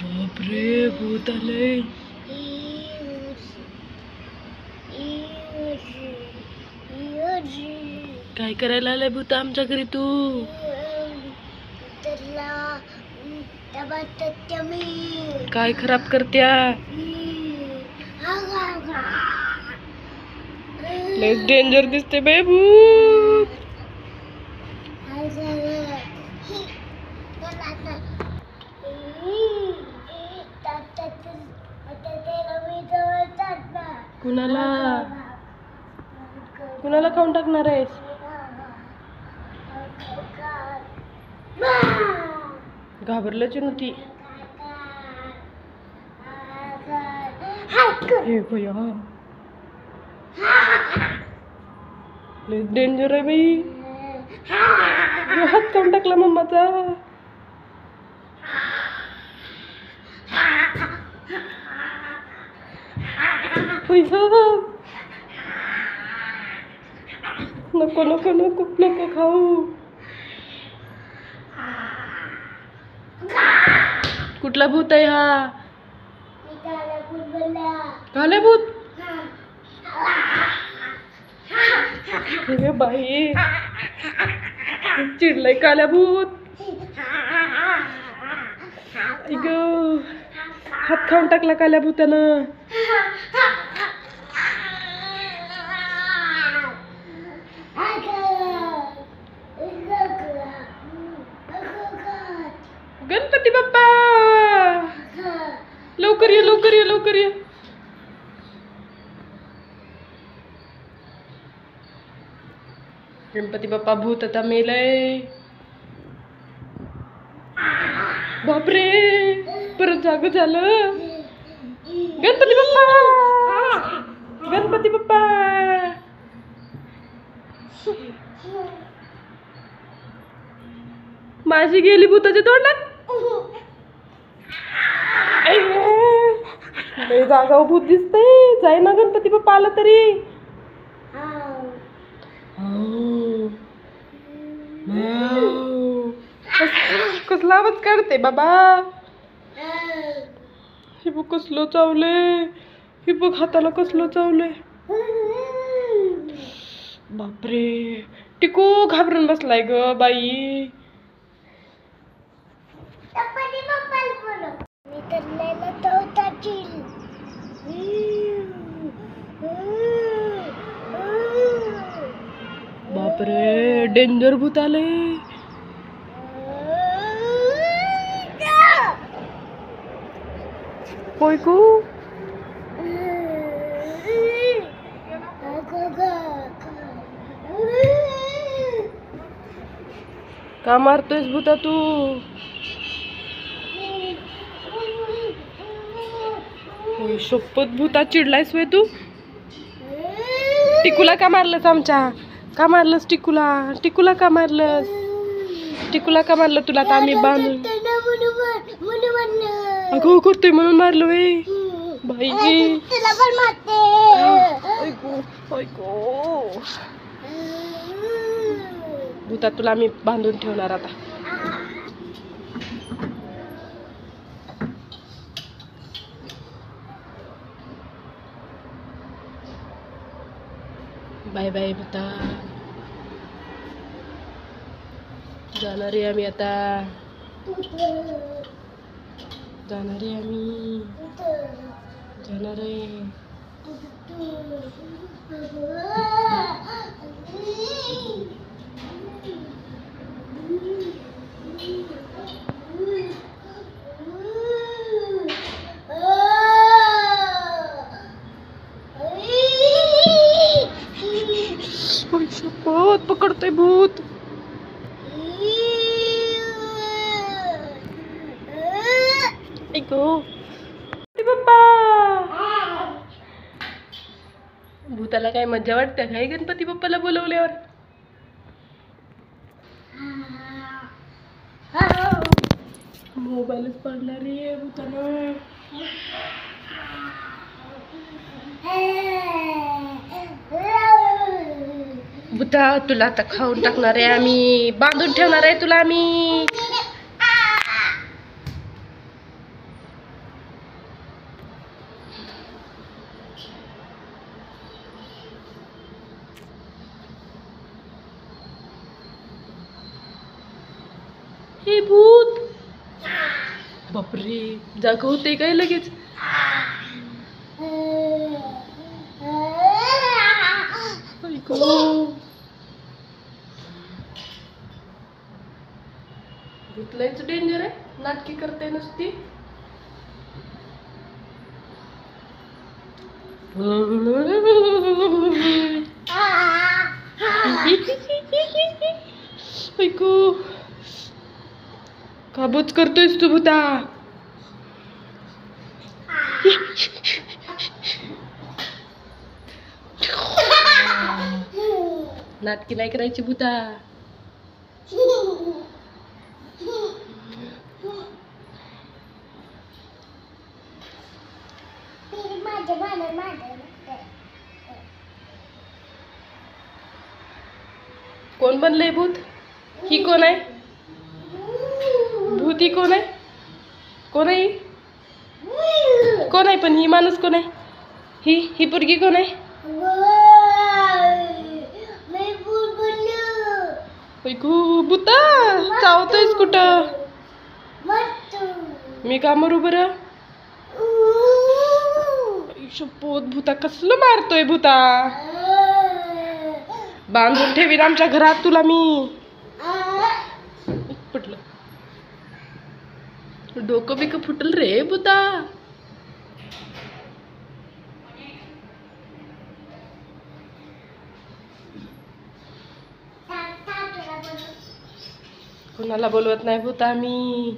बापरे भूत आलंय. काय करायला आलंय भूत आमच्या घरी तू? काय खराब करत्या? लय डेंजर दिसते बे भूत. कुणाला कुणाला खाऊन टाकणार आहेस? घाबरल्याची नव्हती. हे भैया लय डेंजर आहे बाई. हात खाऊन टाकला मम्माचा. नको नको नको नको खाऊ. कुठला भूत आहे हा? काले भूत. बाई चिडलंय काल्या भूत. हात खाऊन टाकला काल्या भूतानं. गणपती बाप्पा लवकर ये लवकर ये लवकर ये. गणपती बाप्पा भूत आता मेलय. बापरे परत जाग झालं. गणपती बाप्पा गणपती बाप्पा. माझी गेली भूताच्या तोंडात. लय जागाव भूत दिसतंय. जाय ना गणपती बाप्पा आला तरी. कसला आवाज काढते बाबा. हे बघ कसलं चावले. हे बघ हाताला कसलं चावले. बापरे टिकू घाबरून बसलाय ग बाई. बापरे डेंजर भूत आले. होय को का मारतोयस भूता तू? होय शपथ भूता चिडलायस होय तू? टिकूला का मारलंस आमच्या? का मारलंस टिकूला? टिकूला का मारलंस? टिकूला का मारलं तुला? तर आम्ही बांधून अगो करतोय म्हणून मारलो वे बाई. भूता तुला आम्ही बांधून ठेवणार आता. बाय बाय भूता. जाणार आहे आम्ही आता. जाणार आहे आम्ही. जाणार आहे. शपथ पकडतोय भूत. बाप्पा भूताला काय मजा वाटते काय गणपती बाप्पाला बोलवल्यावर? मोबाईलच पडला रे भूतानं. भूता तुला आता खाऊन टाकणार आहे आम्ही. बांधून ठेवणार आहे तुला आम्ही. हे भूत. बापरे, जाग होते काय लगेच. भूत लयच डेंजर आहे, नाटकी करते नुसती. ऐकू काबूच करतोयस तू भूता. नाटकी नाही करायची भूता. कोण बनलंय भूत? ही कोण आहे? भूत ही कोण आहे? कोण आहे? कोण आहे पण ही माणूस कोण आहे? ही पोरगी कोण आहे? ऐकू भूता चावतोयस कुठं? मी का मरू बरं? शपथ भूता कसलं मारतोय भूता. बांधून ठेवीन आमच्या घरात तुला मी. फुटलं डोकं बिकं फुटल रे भूता. कुणाला बोलवत नाही भूता मी.